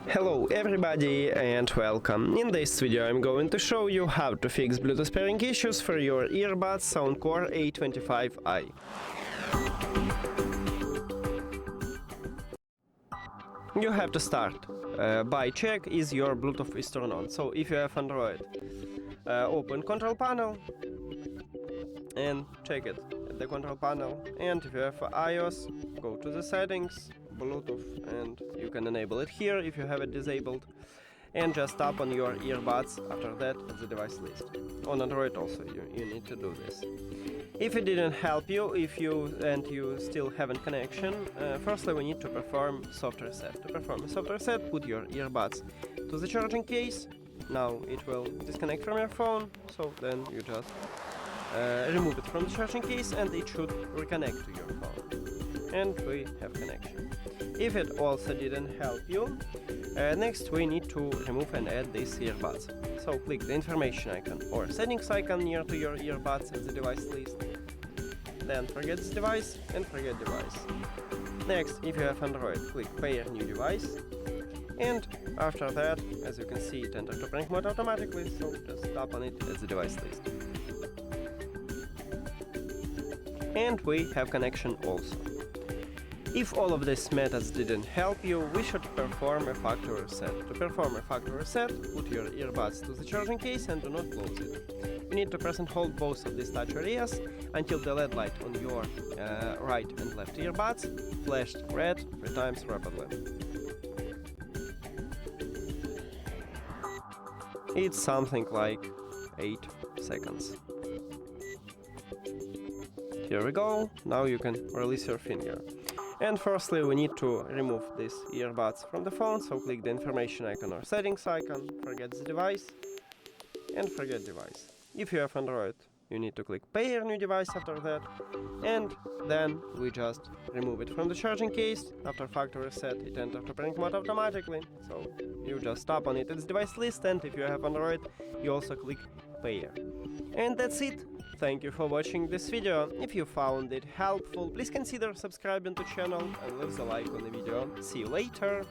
Hello everybody and welcome. In this video I'm going to show you how to fix Bluetooth pairing issues for your earbuds SOUNDCORE A25i. You have to start by check is your Bluetooth is turned on. So if you have Android, open control panel and check it at the control panel, and if you have iOS, go to the settings, Bluetooth, and you can enable it here if you have it disabled, and just tap on your earbuds after that at the device list. On Android also you need to do this. If it didn't help you, if you still haven't connection, firstly we need to perform soft reset. To perform a soft reset, put your earbuds to the charging case. Now it will disconnect from your phone, so then you just remove it from the charging case and it should reconnect to your phone. And we have connection. If it also didn't help you, next we need to remove and add these earbuds. So click the information icon or settings icon near to your earbuds at the device list. Then forget this device and forget device. Next, if you have Android, click pair new device. And after that, as you can see, it enters to prank mode automatically, so just tap on it at the device list. And we have connection also. If all of these methods didn't help you, we should perform a factory reset. To perform a factory reset, put your earbuds to the charging case and do not close it. You need to press and hold both of these touch areas until the LED light on your right and left earbuds flashed red 3 times rapidly. It's something like 8 seconds. Here we go, now you can release your finger. And firstly we need to remove these earbuds from the phone, so click the information icon or settings icon, forget the device, and forget device. If you have Android, you need to click pair new device after that, and then we just remove it from the charging case. After factory reset, it enters to prank mode automatically, so you just tap on it at the device list, and if you have Android, you also click pair. And that's it. Thank you for watching this video. If you found it helpful, please consider subscribing to the channel and leave a like on the video. See you later!